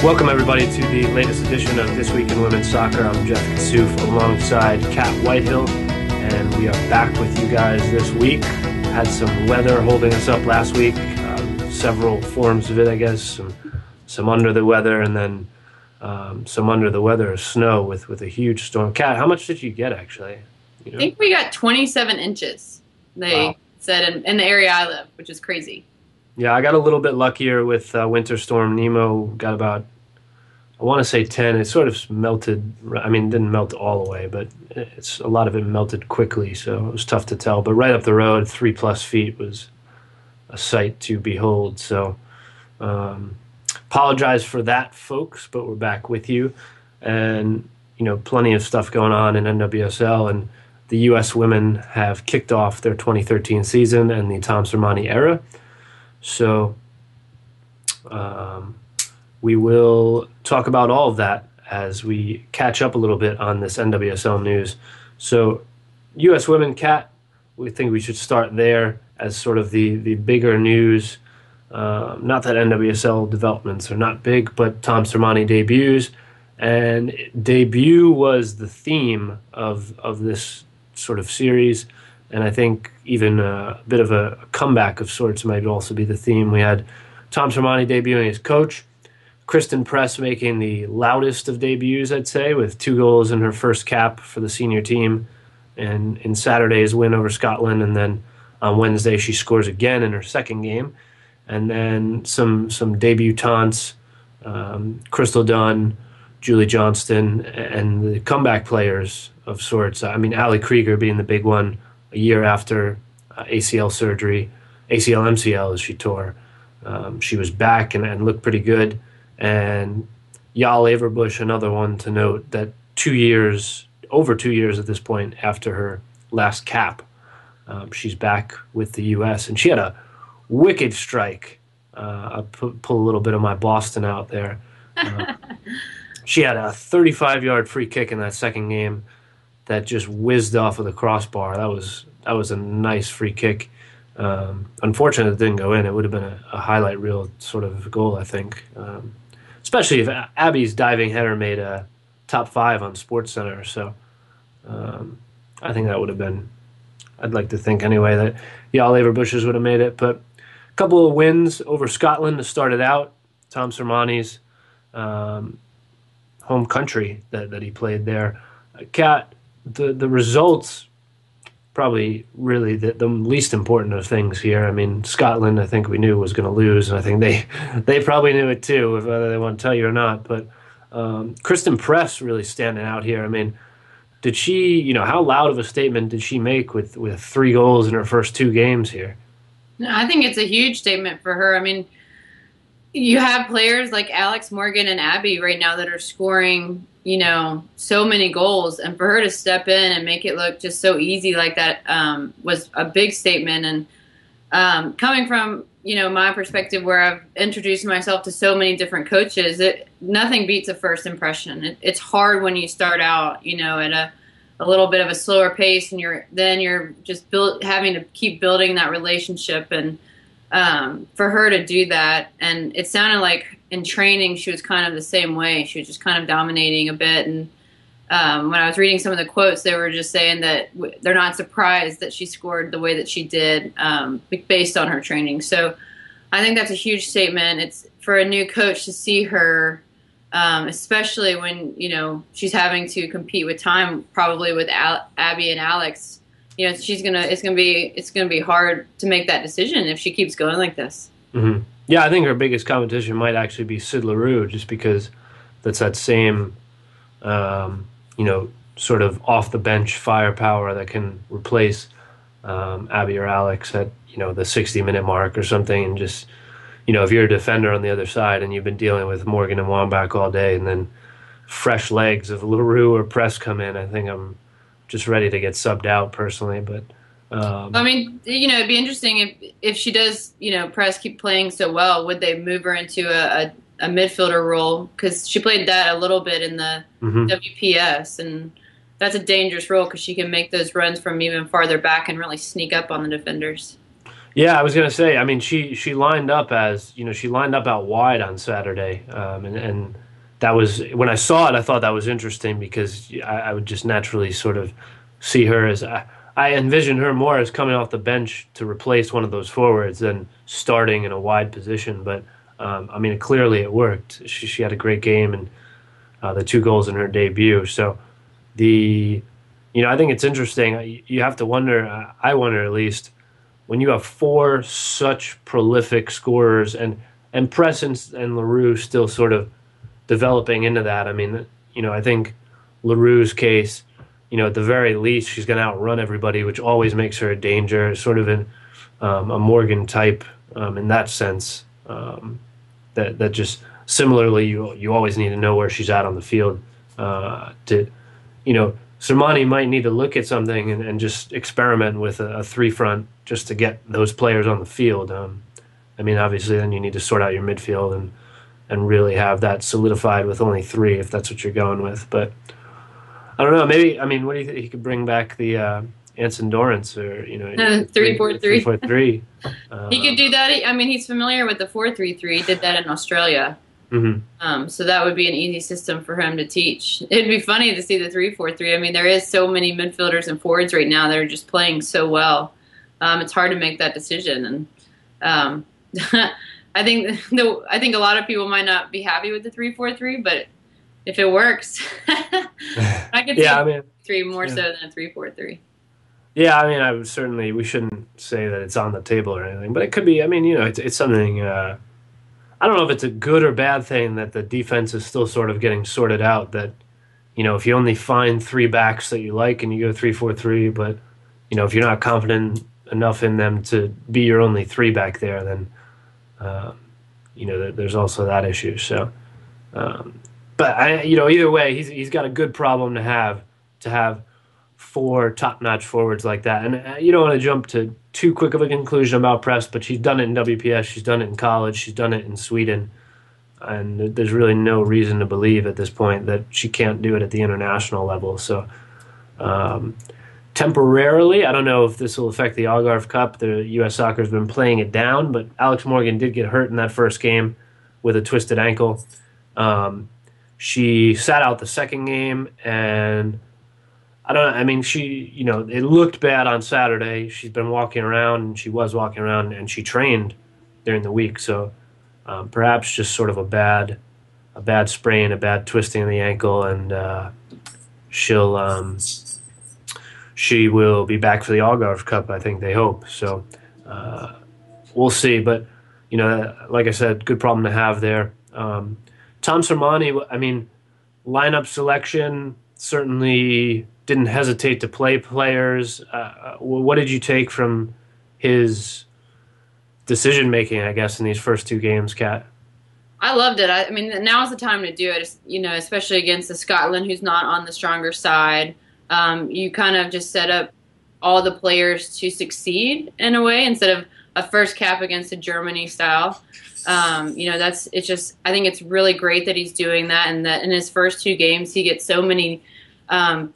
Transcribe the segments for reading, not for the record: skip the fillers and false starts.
Welcome, everybody, to the latest edition of This Week in Women's Soccer. I'm Jeff Kassouf alongside Cat Whitehill, and we are back with you guys this week. Had some weather holding us up last week, several forms of it, I guess, some under the weather, and then some under the weather snow with a huge storm. Cat, how much did you get, actually? You know? I think we got 27 inches, they said, in the area I live, which is crazy. Yeah, I got a little bit luckier with Winter Storm Nemo. Got about, I want to say 10. It sort of melted. I mean, it didn't melt all the way, but a lot of it melted quickly, so it was tough to tell. But right up the road, 3+ feet was a sight to behold. So apologize for that, folks, but we're back with you. And, plenty of stuff going on in NWSL, and the U.S. women have kicked off their 2013 season and the Tom Sermanni era. So we will talk about all of that as we catch up a little bit on this NWSL news. So U.S. Women, Cat, we think we should start there as sort of the bigger news. Not that NWSL developments are not big, but Tom Sermanni debuts. And debut was the theme of this sort of series. And I think even a bit of a comeback of sorts might also be the theme. We had Tom Sermanni debuting as coach, Kristen Press making the loudest of debuts, I'd say, with 2 goals in her first cap for the senior team, and in Saturday's win over Scotland. And then on Wednesday she scores again in her second game. And then some debutantes, Crystal Dunn, Julie Johnston, and the comeback players of sorts. I mean, Ali Krieger being the big one, a year after ACL surgery, ACL-MCL as she tore. She was back and looked pretty good. And Yael Averbuch, another one to note, that over 2 years at this point after her last cap, she's back with the U.S. And she had a wicked strike. I'll pull a little bit of my Boston out there. She had a 35-yard free kick in that second game that just whizzed off of the crossbar. That was a nice free kick. Unfortunately, it didn't go in. It would have been a highlight reel sort of goal, I think. Especially if Abby's diving header made a top 5 on SportsCenter. So I think that would have been, I'd like to think anyway, that Yael Averbuch's would have made it. But a couple of wins over Scotland to start it out. Tom Sermanni's home country that he played there. Cat, the results probably really the least important of things here. I mean, Scotland, I think we knew was going to lose, and I think they probably knew it too, whether they want to tell you or not. But Kristen Press really standing out here. I mean, did she, how loud of a statement did she make with 3 goals in her first 2 games here? No, I think it's a huge statement for her. I mean, you have players like Alex Morgan and Abby right now that are scoring, so many goals, and for her to step in and make it look just so easy like that was a big statement. And coming from, my perspective where I've introduced myself to so many different coaches, nothing beats a first impression. It's hard when you start out, at a little bit of a slower pace, and you're just having to keep building that relationship. And for her to do that, and it sounded like in training she was kind of the same way. She was just kind of dominating a bit. And when I was reading some of the quotes, they were just saying that they're not surprised that she scored the way that she did based on her training. So I think that's a huge statement. It's for a new coach to see her, especially when she's having to compete with time, probably with Abby and Alex. It's gonna be hard to make that decision if she keeps going like this. Mm-hmm. Yeah, I think her biggest competition might actually be Sid LaRue, just because that's that same, sort of off the bench firepower that can replace Abby or Alex at the 60-minute mark or something, and just if you're a defender on the other side and you've been dealing with Morgan and Wambach all day, and then fresh legs of LaRue or Press come in, I think I'm just ready to get subbed out personally. But I mean, it'd be interesting if she does, Press keep playing so well, would they move her into a midfielder role? Because she played that a little bit in the WPS, and that's a dangerous role because she can make those runs from even farther back and really sneak up on the defenders. Yeah, I was gonna say. I mean, she lined up as she lined up out wide on Saturday, and that was when I saw it. I thought that was interesting because I would just naturally sort of see her as I envisioned her more as coming off the bench to replace one of those forwards than starting in a wide position. But I mean, clearly it worked. She had a great game and the two goals in her debut. So the I think it's interesting. You have to wonder. I wonder at least when you have four such prolific scorers and Presence and LaRue still sort of developing into that. I mean, I think LaRue's case, at the very least, she's going to outrun everybody, which always makes her a danger, sort of a Morgan type in that sense. That just similarly, you always need to know where she's at on the field to, Sermanni might need to look at something and just experiment with a three front just to get those players on the field. I mean, obviously, then you need to sort out your midfield and really have that solidified with only three if that's what you're going with. But I don't know. Maybe I mean, what do you think? He could bring back the Anson Dorrance or 3-4-3. 3-4-3. He could do that. I mean, he's familiar with the 4-3-3. He did that in Australia. So that would be an easy system for him to teach. It'd be funny to see the 3-4-3. I mean, there is so many midfielders and forwards right now that are just playing so well. It's hard to make that decision, and I think a lot of people might not be happy with the 3-4-3, but if it works, I could see Yeah, I mean, three more yeah. so than a 3-4-3. Yeah, I mean, I would certainly we shouldn't say that it's on the table or anything, but it could be. I mean, it's something. I don't know if it's a good or bad thing that the defense is still sort of getting sorted out. That if you only find three backs that you like and you go 3-4-3, but if you're not confident enough in them to be your only three back there, then there's also that issue. So, but either way, he's got a good problem to have four top-notch forwards like that. And you don't want to jump to too quick of a conclusion about Press, but she's done it in WPS, she's done it in college, she's done it in Sweden, and there's really no reason to believe at this point that she can't do it at the international level. So temporarily, I don't know if this will affect the Algarve Cup. The U.S. Soccer has been playing it down, but Alex Morgan did get hurt in that first game with a twisted ankle. She sat out the second game, and I don't know. I mean, it looked bad on Saturday. She's been walking around, and she was walking around, and she trained during the week. So perhaps just sort of a bad sprain, a bad twisting of the ankle, and she will be back for the Algarve Cup. I think they hope. So we'll see. But like I said, good problem to have there. Tom Sermanni, I mean, lineup selection certainly didn't hesitate to play players. What did you take from his decision making, I guess, in these first two games, Kat? I loved it. I mean, now's the time to do it. Especially against the Scotland, who's not on the stronger side. You kind of just set up all the players to succeed in a way instead of a first cap against a Germany style. I think it's really great that he's doing that, and that in his first two games he gets so many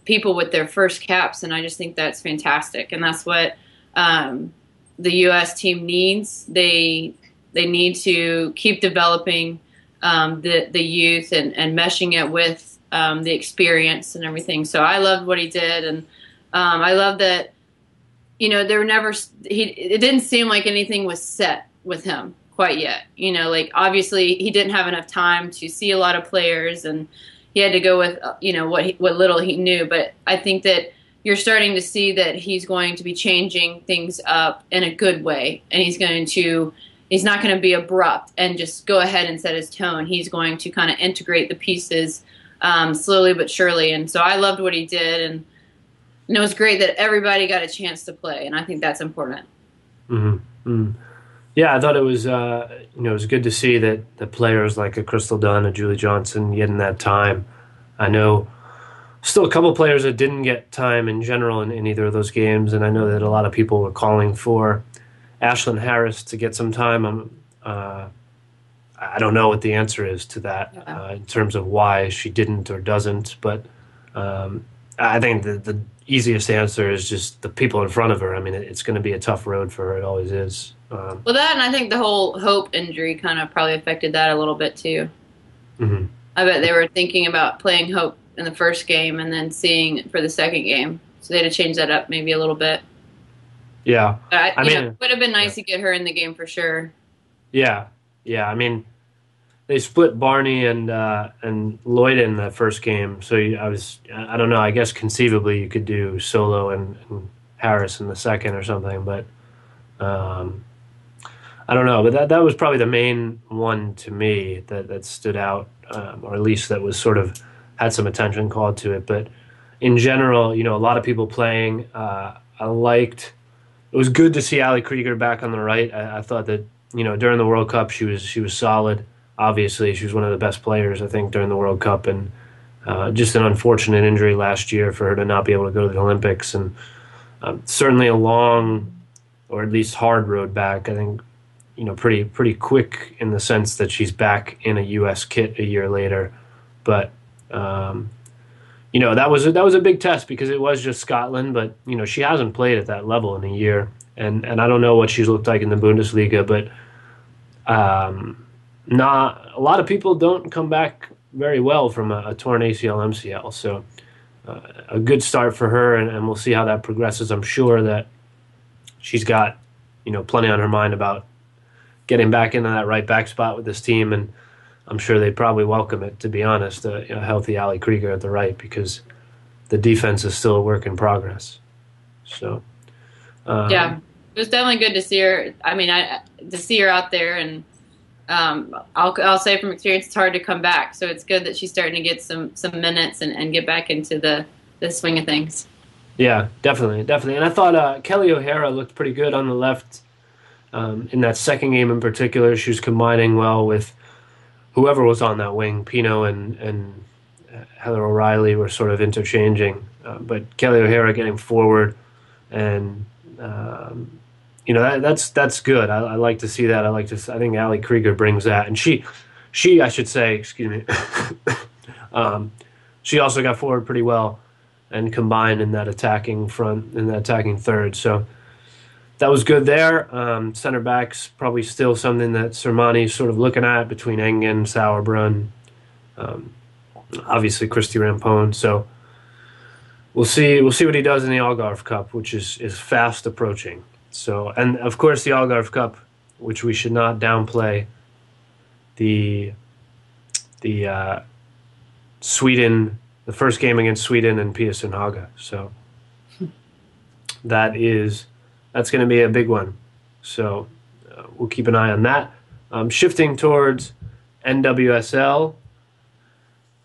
people with their first caps, and I just think that's fantastic, and that's what the U.S. team needs. They need to keep developing the youth and meshing it with the experience and everything. So I loved what he did, and I love that. It didn't seem like anything was set with him quite yet. Obviously he didn't have enough time to see a lot of players, and he had to go with what little he knew. But I think that you're starting to see that he's going to be changing things up in a good way, and he's not going to be abrupt and just go ahead and set his tone. He's going to kind of integrate the pieces slowly but surely. And so I loved what he did, and it was great that everybody got a chance to play, and I think that's important. Mm-hmm. Mm-hmm. Yeah, I thought it was it was good to see that the players like a Crystal Dunn, a Julie Johnson getting that time. I know still a couple players that didn't get time in general in either of those games, and I know that a lot of people were calling for Ashlyn Harris to get some time. I don't know what the answer is to that in terms of why she didn't or doesn't, but I think the easiest answer is just the people in front of her. I mean, it's going to be a tough road for her. It always is. Well, that and I think the whole Hope injury kind of probably affected that a little bit too. Mhm. I bet they were thinking about playing Hope in the first game and then seeing for the second game, so they had to change that up maybe a little bit. Yeah. But I it mean, would have been yeah. nice to get her in the game for sure. Yeah. Yeah. I mean, they split Barney and Lloyd in the first game, so I don't know. I guess conceivably you could do Solo and Harris in the second or something, but um, I don't know. But that was probably the main one to me that stood out, or at least that was sort of had some attention called to it. But in general, a lot of people playing. I liked. It was good to see Ali Krieger back on the right. I thought that during the World Cup she was solid. Obviously, she was one of the best players I think during the World Cup, and just an unfortunate injury last year for her to not be able to go to the Olympics, and certainly a long or at least hard road back. I think pretty quick in the sense that she's back in a U.S. kit a year later, but. That was a big test because it was just Scotland, but she hasn't played at that level in a year, and I don't know what she's looked like in the Bundesliga, but not a lot of people don't come back very well from a torn ACL MCL. So a good start for her, and we'll see how that progresses. I'm sure that she's got plenty on her mind about getting back into that right back spot with this team, and I'm sure they probably welcome it. To be honest, a healthy Ali Krieger at the right because the defense is still a work in progress. So, Yeah, um, it was definitely good to see her. I mean, to see her out there, and I'll say from experience, it's hard to come back. So it's good that she's starting to get some minutes and get back into the swing of things. yeah, definitely, definitely. And I thought Kelly O'Hara looked pretty good on the left in that second game in particular. She was combining well with whoever was on that wing. Pino and Heather O'Reilly were sort of interchanging, but Kelly O'Hara getting forward, and that's good. I like to see that. I think Ali Krieger brings that, and she I should say, excuse me, she also got forward pretty well and combined in that attacking front, in that attacking third. So that was good there. Center backs probably still something that Sermanni's sort of looking at between Engen, Sauerbrunn, obviously Christy Rampone. So we'll see. We'll see what he does in the Algarve Cup, which is fast approaching. So, and of course the Algarve Cup, which we should not downplay. The Sweden, the first game against Sweden and Pearson Haga. So that's going to be a big one. So we'll keep an eye on that. Shifting towards NWSL,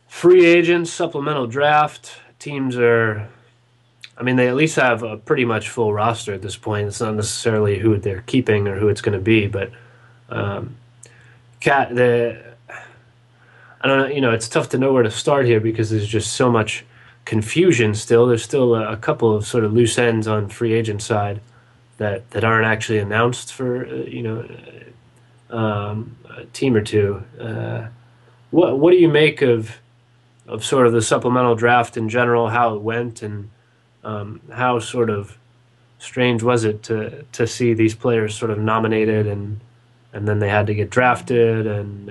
free agents, supplemental draft. Teams are, I mean, they at least have a pretty much full roster at this point. It's not necessarily who they're keeping or who it's going to be, but Cat, I don't know, it's tough to know where to start here because there's just so much confusion still. There's still a couple of sort of loose ends on free agent side that aren't actually announced for a team or two. What do you make of sort of the supplemental draft in general, how it went, and how sort of strange was it to see these players sort of nominated and then they had to get drafted, and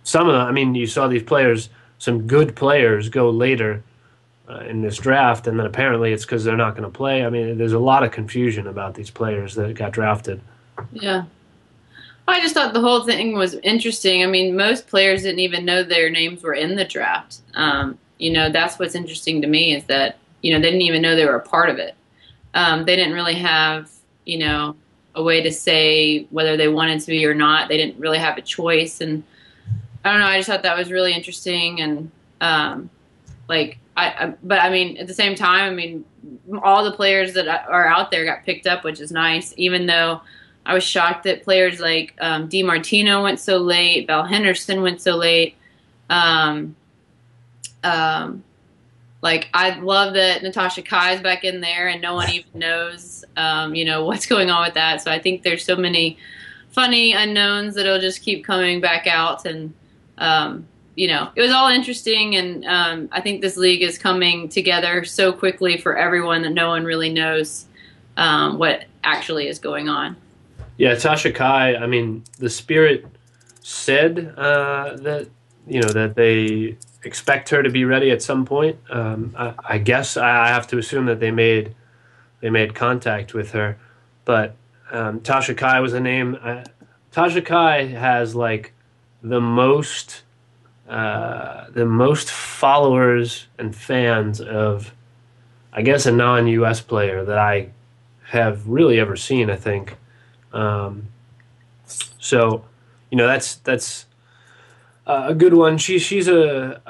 some of them, I mean, you saw these players, some good players go later in this draft, and then apparently it's because they're not going to play. I mean, there's a lot of confusion about these players that got drafted. Yeah. I just thought the whole thing was interesting. I mean, most players didn't even know their names were in the draft. That's what's interesting to me is that, they didn't even know they were a part of it. They didn't really have, a way to say whether they wanted to be or not. They didn't really have a choice. And I don't know, I just thought that was really interesting. And, but I mean, at the same time, I mean, all the players that are out there got picked up, which is nice, even though I was shocked that players like Di Martino went so late, Val Henderson went so late. I love that Natasha Kai's back in there and no one even knows, what's going on with that. So I think there's so many funny unknowns that'll just keep coming back out. And it was all interesting, and I think this league is coming together so quickly for everyone that no one really knows what actually is going on. Yeah, Tasha Kai. I mean, the Spirit said that that they expect her to be ready at some point. I guess I have to assume that they made contact with her, but Tasha Kai was a name. Tasha Kai has like the most followers and fans of, I guess, a non-U.S. player that I have really ever seen. I think um, so. That's a good one. She's a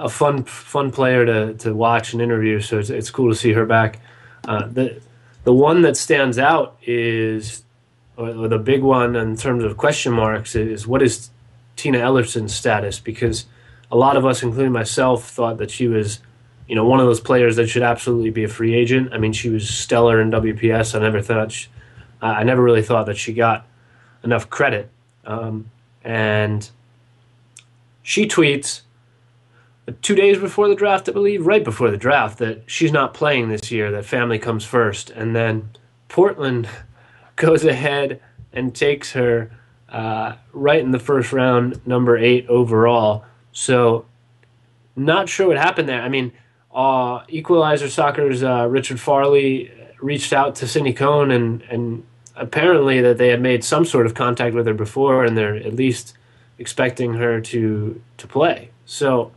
fun player to watch and interview. So it's cool to see her back. The one that stands out is, or the big one in terms of question marks, is what is Tina Ellerson's status? Because a lot of us, including myself, thought that she was, one of those players that should absolutely be a free agent. I mean, she was stellar in WPS. I never really thought that she got enough credit. And she tweets 2 days before the draft, I believe, right before the draft, that she's not playing this year, that family comes first. And then Portland goes ahead and takes her right in the first round, number 8 overall. So not sure what happened there. I mean, Equalizer Soccer's Richard Farley reached out to Cindy Cohn and apparently that they had made some sort of contact with her before, and they're at least expecting her to play. So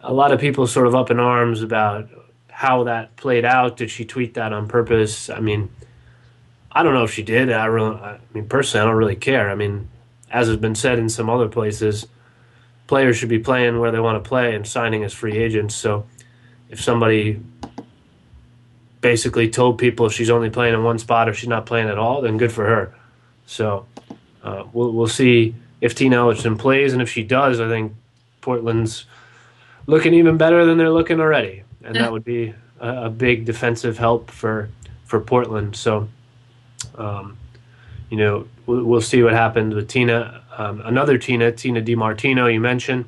a lot of people sort of up in arms about how that played out. Did she tweet that on purpose? I mean, I don't know if she did. I mean, personally, I don't really care. I mean, as has been said in some other places, players should be playing where they want to play and signing as free agents. So if somebody basically told people she's only playing in one spot or she's not playing at all, then good for her. So we'll see if Tina Ellerson plays, and if she does, I think Portland's looking even better than they're looking already, and that would be a big defensive help for Portland. So we'll see what happens with Tina. Another Tina DiMartino, you mentioned,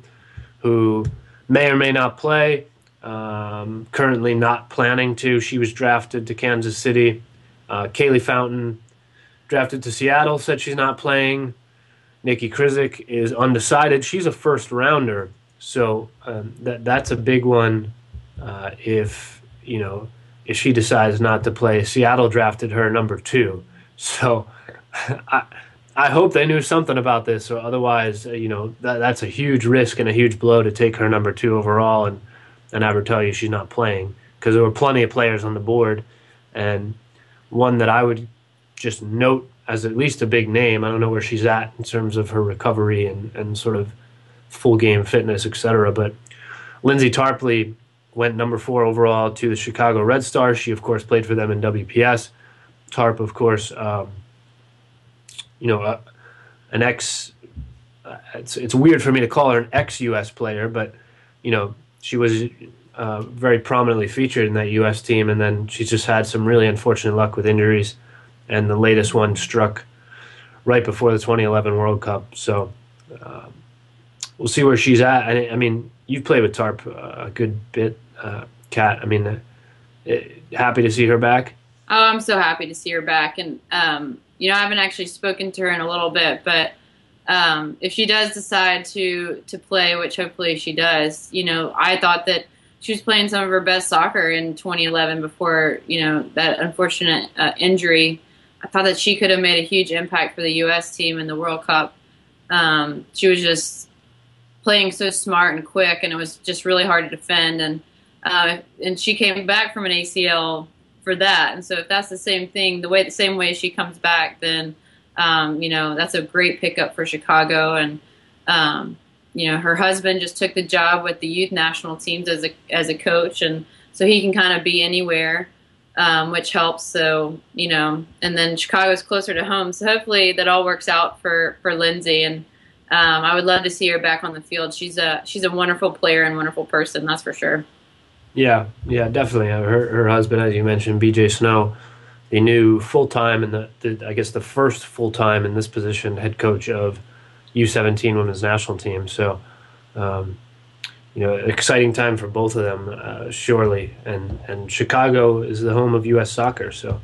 who may or may not play. Currently not planning to. She was drafted to Kansas City. Kaylee Fountain, drafted to Seattle, said she's not playing. Nikki Krizik is undecided. She's a first rounder, so that's a big one. If she decides not to play, Seattle drafted her number 2. So I hope they knew something about this, or otherwise, that's a huge risk and a huge blow to take her number 2 overall and have her tell you she's not playing, because there were plenty of players on the board, and one that I would just note as at least a big name. I don't know where she's at in terms of her recovery and sort of full game fitness, etc. But Lindsay Tarpley went number 4 overall to the Chicago Red Stars. She, of course, played for them in WPS. Tarp, of course, an ex. It's weird for me to call her an ex-U.S. player, but she was very prominently featured in that U.S. team, and then she's just had some really unfortunate luck with injuries, and the latest one struck right before the 2011 World Cup. So we'll see where she's at. I mean, you've played with Tarp a good bit, Kat. I mean, happy to see her back. Oh, I'm so happy to see her back, and I haven't actually spoken to her in a little bit, but if she does decide to play, which hopefully she does, I thought that she was playing some of her best soccer in 2011 before, that unfortunate injury. I thought that she could have made a huge impact for the U.S. team in the World Cup. She was just playing so smart and quick, and it was just really hard to defend. And she came back from an ACL for that. And so if that's the same thing, the same way she comes back, then that's a great pickup for Chicago. And her husband just took the job with the youth national teams as a coach, and so he can kind of be anywhere, which helps. So and then Chicago's closer to home, so hopefully that all works out for Lindsay. And I would love to see her back on the field. She's a wonderful player and wonderful person, that's for sure. Yeah, definitely. Her husband, as you mentioned, BJ Snow, the new full-time and I guess the first full-time in this position head coach of U17 women's national team. So exciting time for both of them, surely. And Chicago is the home of U.S. soccer, so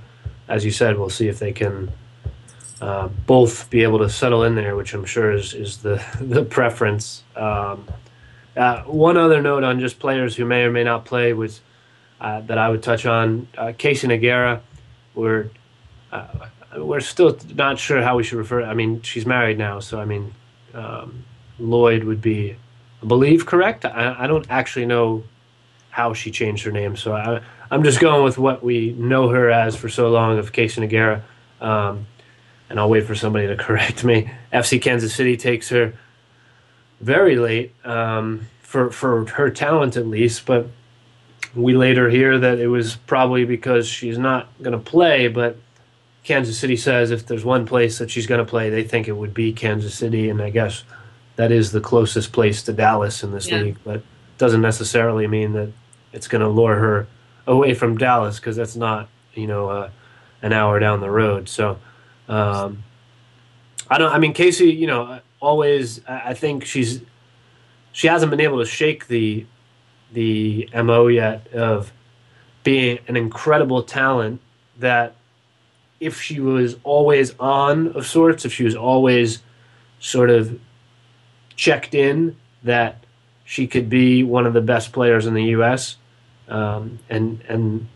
as you said, we'll see if they can both be able to settle in there, which I'm sure is the the preference. One other note on just players who may or may not play was that I would touch on Casey Nagera. We're uh, we're still not sure how we should refer. I mean, she's married now, so I mean, Lloyd would be, I believe, correct. I don't actually know how she changed her name, so I'm just going with what we know her as for so long of Casey Nagera. Um, and I'll wait for somebody to correct me. FC Kansas City takes her very late for her talent at least, but we later hear that it was probably because she's not going to play. But Kansas City says if there's one place that she's going to play, they think it would be Kansas City, and I guess that is the closest place to Dallas in this Yeah. league. But doesn't necessarily mean that it's going to lure her away from Dallas because that's not an hour down the road. So. Um, I don't. I mean, Casey. Always. I think she hasn't been able to shake the mo yet of being an incredible talent. That if she was always on of sorts, if she was always sort of checked in, that she could be one of the best players in the U.S. And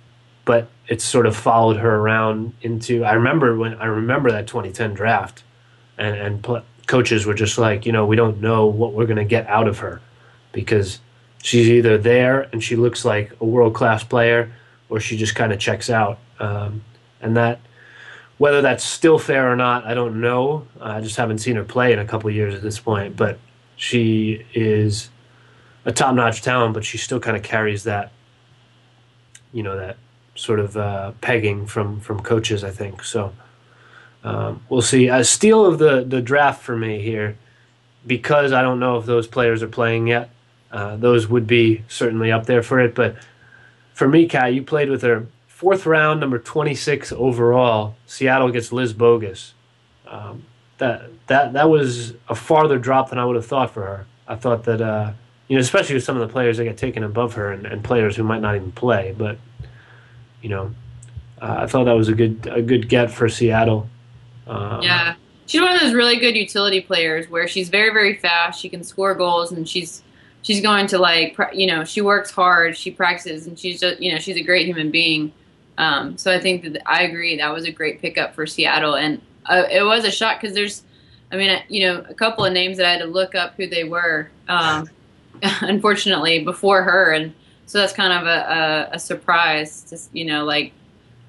but it's sort of followed her around into. I remember that 2010 draft, and coaches were just like, we don't know what we're going to get out of her because she's either there and she looks like a world class player, or she just kind of checks out. And that whether that's still fair or not, I don't know. I just haven't seen her play in a couple of years at this point, but she is a top notch talent, but she still kind of carries that sort of pegging from coaches, I think. So we'll see. A steal of the draft for me here, because I don't know if those players are playing yet. Those would be certainly up there for it. But for me, Kat, you played with her. Fourth round, number 26 overall. Seattle gets Liz Bogus. That was a farther drop than I would have thought for her. I thought that especially with some of the players that get taken above her and players who might not even play, but you know, I thought that was a good get for Seattle. Yeah. She's one of those really good utility players where she's very, very fast. She can score goals, and she's going to she works hard, she practices, and she's just, she's a great human being. So I think that I agree that was a great pickup for Seattle, and it was a shock because there's, a couple of names that I had to look up who they were, unfortunately before her, and so that's kind of a surprise to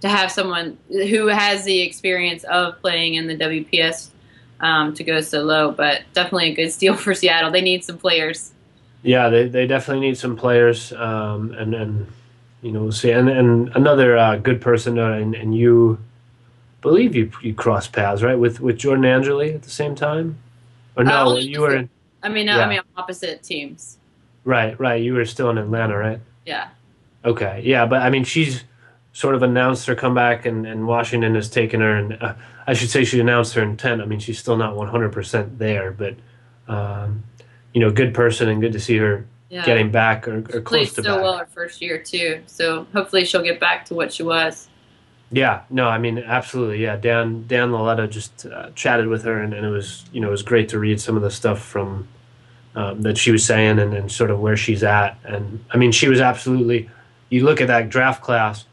to have someone who has the experience of playing in the WPS to go so low, but definitely a good steal for Seattle. They need some players. Yeah, they definitely need some players, and we'll see. And another good person, and you believe you crossed paths, right, with Jordan Angeli at the same time, or no? You were in, I yeah, mean, opposite teams. right. You were still in Atlanta, right? Yeah. Okay, yeah, but I mean, she's sort of announced her comeback, and Washington has taken her, and I should say she announced her intent. I mean, she's still not 100% there, but good person, and good to see her Yeah. getting back or Played close to so back. well her first year too. So hopefully she'll get back to what she was. Yeah, no, I mean, absolutely, yeah. Dan Laletta just chatted with her, and it was great to read some of the stuff from that she was saying, and sort of where she's at. And I mean, she was absolutely. You look at that draft class: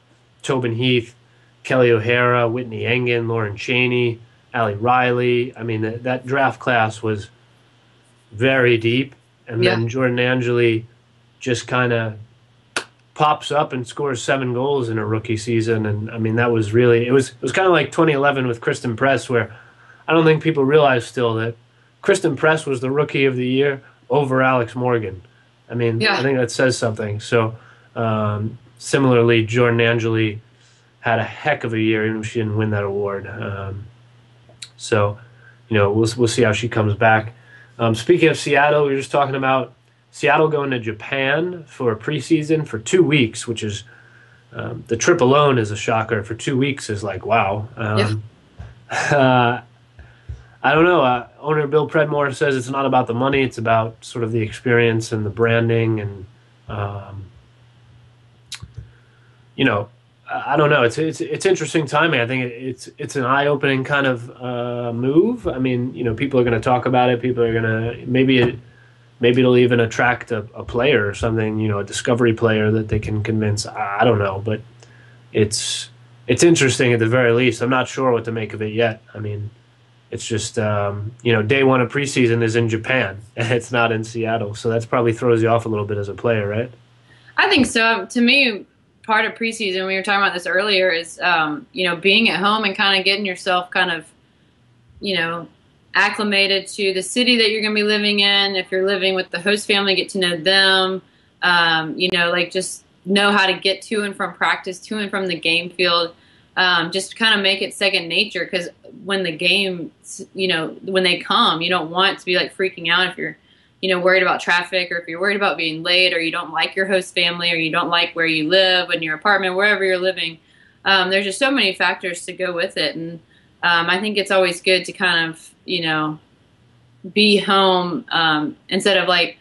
Tobin Heath, Kelly O'Hara, Whitney Engen, Lauren Cheney, Allie Riley. I mean, that draft class was very deep. And Yeah. then Jordan Angeli just kind of pops up and scores 7 goals in a rookie season. And I mean, that was really it was kind of like 2011 with Kristen Press, where I don't think people realize still that Kristen Press was the rookie of the year over Alex Morgan. I mean, I Yeah. think that says something. So similarly, Jordan Angeli had a heck of a year, even if she didn't win that award. So we'll see how she comes back. Speaking of Seattle, we were just talking about Seattle going to Japan for a preseason for 2 weeks, which is the trip alone is a shocker. For 2 weeks is like, wow. Yeah. Uh, I don't know. Owner Bill Predmore says it's not about the money; it's about sort of the experience and the branding, and um, you know, I don't know. It's interesting timing. I think it's an eye opening kind of move. I mean, people are going to talk about it. People are going to maybe it'll even attract a player or something. A discovery player that they can convince. I don't know, but it's it's interesting at the very least. I'm not sure what to make of it yet. I mean, it's just day one of preseason is in Japan. It's not in Seattle, so that's probably throws you off a little bit as a player, right? I think so. To me, part of preseason, we were talking about this earlier, is being at home and kind of getting yourself kind of you know acclimated to the city that you're going to be living in. If you're living with the host family, get to know them. Like just know how to get to and from practice, to and from the game field. Just kind of make it second nature, because when the games, when they come, you don't want to be like freaking out if you're, worried about traffic, or if you're worried about being late, or you don't like your host family, or you don't like where you live in your apartment, wherever you're living. There's just so many factors to go with it. And I think it's always good to kind of, be home, instead of like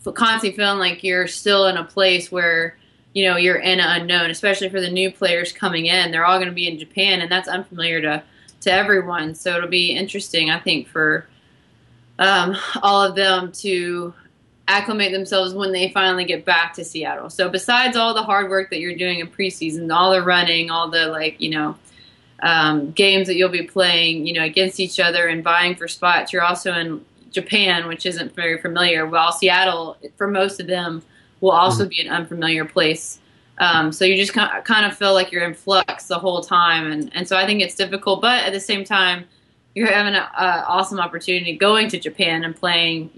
constantly feeling like you're still in a place where, you're in an unknown, especially for the new players coming in. They're all going to be in Japan, and that's unfamiliar to everyone. So it'll be interesting, I think, for all of them to acclimate themselves when they finally get back to Seattle. So besides all the hard work that you're doing in preseason, all the running, all the games that you'll be playing, against each other and vying for spots, you're also in Japan, which isn't very familiar. While Seattle, for most of them, will also be an unfamiliar place. So you just kind of feel like you're in flux the whole time. And so I think it's difficult, but at the same time, you're having an awesome opportunity going to Japan and playing,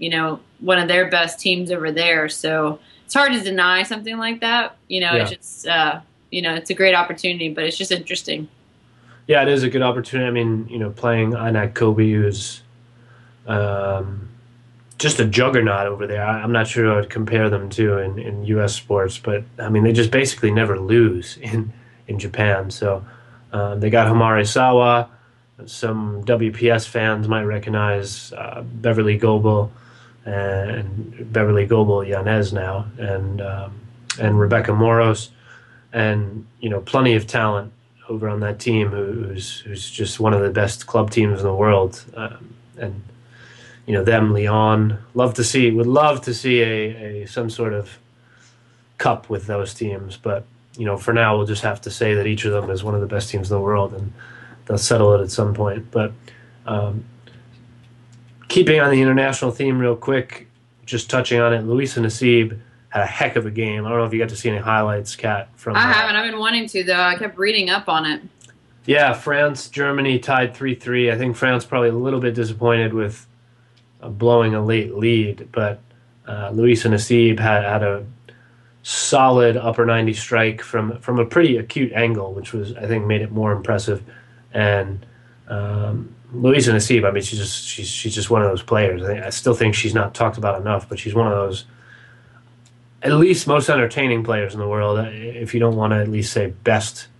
one of their best teams over there. So it's hard to deny something like that. Yeah. It's just, it's a great opportunity, but it's just interesting. Yeah, it is a good opportunity. I mean, playing Inak Kobe, who's just a juggernaut over there. I'm not sure I would compare them to in U.S. sports, but I mean, they just basically never lose in Japan. So they got Hamare Sawa. Some WPS fans might recognize Beverly Goebel and Beverly Goebel Yanez now, and Rebecca Moros, and plenty of talent over on that team who's just one of the best club teams in the world. And them, Leon, would love to see a some sort of cup with those teams. But for now, we'll just have to say that each of them is one of the best teams in the world, and they'll settle it at some point. But keeping on the international theme real quick, just touching on it, Luisa Nassib had a heck of a game. I don't know if you got to see any highlights, Kat. From I haven't. I've been wanting to, though. I kept reading up on it. Yeah, France, Germany tied 3-3. I think France probably a little bit disappointed with blowing a late lead, but Luisa Nassib had a solid upper 90 strike from a pretty acute angle, which was, I think, made it more impressive. And Luisa Nassib, I mean, she's just one of those players. I still think she's not talked about enough, but she's one of those at least most entertaining players in the world. If you don't want to at least say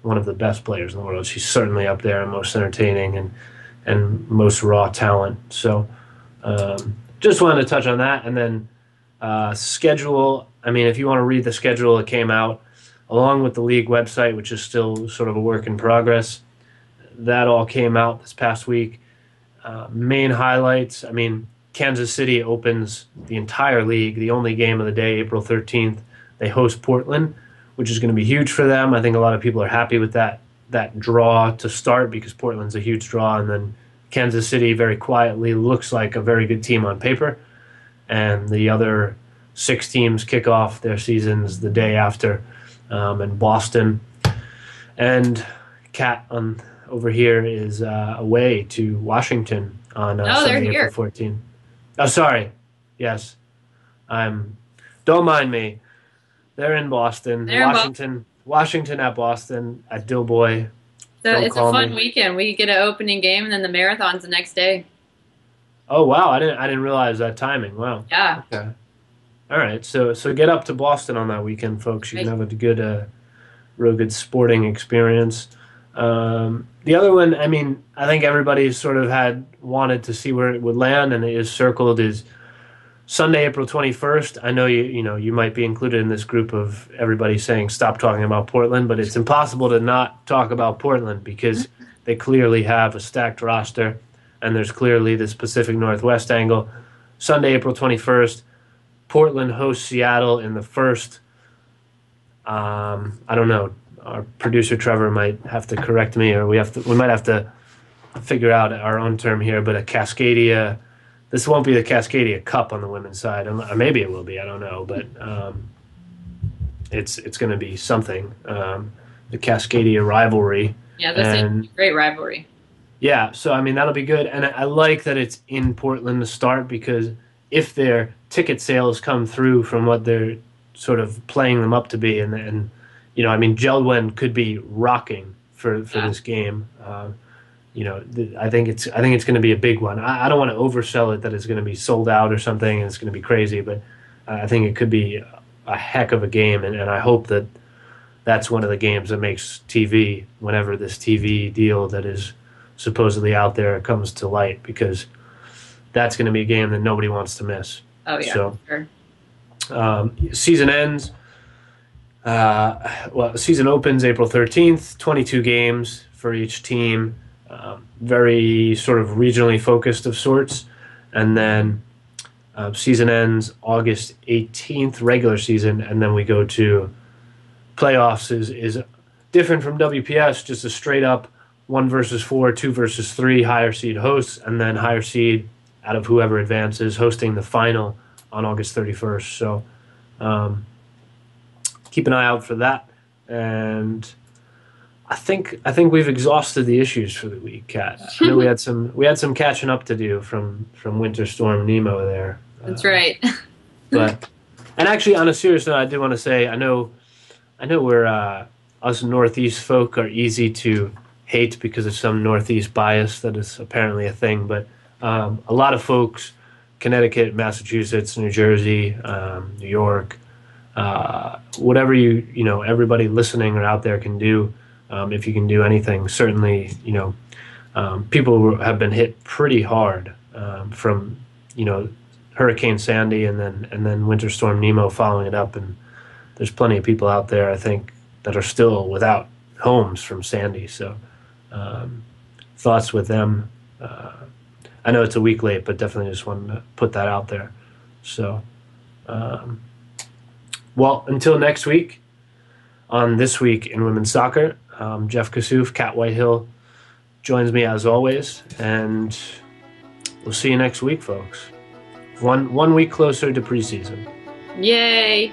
one of the best players in the world, she's certainly up there, most entertaining and most raw talent. So just wanted to touch on that. And then schedule. I mean, if you want to read the schedule, it came out along with the league website, which is still sort of a work in progress. That all came out this past week. Main highlights, I mean, Kansas City opens the entire league. The only game of the day, April 13th, they host Portland, which is going to be huge for them. I think a lot of people are happy with that draw to start, because Portland's a huge draw, and then Kansas City very quietly looks like a very good team on paper. And the other 6 teams kick off their seasons the day after, in Boston. And Cat over here is away to Washington on Sunday, April 14th. Oh, sorry. Yes. Don't mind me. They're in Boston. Washington at Boston at Doughboy. So it's a fun weekend. We get an opening game, and then the marathon's the next day. Oh, wow. I didn't realize that timing. Wow. Yeah. Okay. All right. So get up to Boston on that weekend, folks. You can have a good real good sporting experience. The other one, I mean, I think everybody sort of had wanted to see where it would land, and it is circled is Sunday, April 21st. I know you might be included in this group of everybody saying stop talking about Portland, but it's impossible to not talk about Portland because they clearly have a stacked roster, and there's clearly this Pacific Northwest angle. Sunday, April 21st, Portland hosts Seattle in the first. I don't know. Our producer Trevor might have to correct me, or we might have to figure out our own term here. But a Cascadia, this won't be the Cascadia Cup on the women's side, or maybe it will be. I don't know, but it's going to be something. The Cascadia rivalry. Yeah, that's a great rivalry. Yeah, so I mean that'll be good, and I like that it's in Portland to start because if their ticket sales come through from what they're sort of playing them up to be, and I mean Jeld-Wen could be rocking for this game. I think it's going to be a big one. I don't want to oversell it that it's going to be sold out or something and it's going to be crazy, but I think it could be a heck of a game, and I hope that that's one of the games that makes TV whenever this TV deal that is supposedly out there comes to light, because that's going to be a game that nobody wants to miss. Oh yeah, so, sure. Season ends. Season opens April 13th. 22 games for each team. Very sort of regionally focused of sorts, and then season ends August 18th, regular season, and then we go to playoffs. Is different from WPS, just a straight up 1 versus 4, 2 versus 3 higher seed hosts, and then higher seed out of whoever advances hosting the final on August 31st. So keep an eye out for that. And I think we've exhausted the issues for the week, Kat. I know we had some catching up to do from Winter Storm Nemo there. That's right. And actually, on a serious note, I do want to say I know we're us Northeast folk are easy to hate because of some Northeast bias that is apparently a thing, but a lot of folks, Connecticut, Massachusetts, New Jersey, New York, whatever everybody listening or out there can do, if you can do anything, certainly, people have been hit pretty hard from, Hurricane Sandy and then Winter Storm Nemo following it up, and there's plenty of people out there, I think, that are still without homes from Sandy. So thoughts with them. I know it's a week late, but definitely just wanted to put that out there. So, until next week, on This Week in Women's Soccer, Jeff Kassouf, Cat Whitehill, joins me as always, and we'll see you next week, folks. One week closer to preseason. Yay!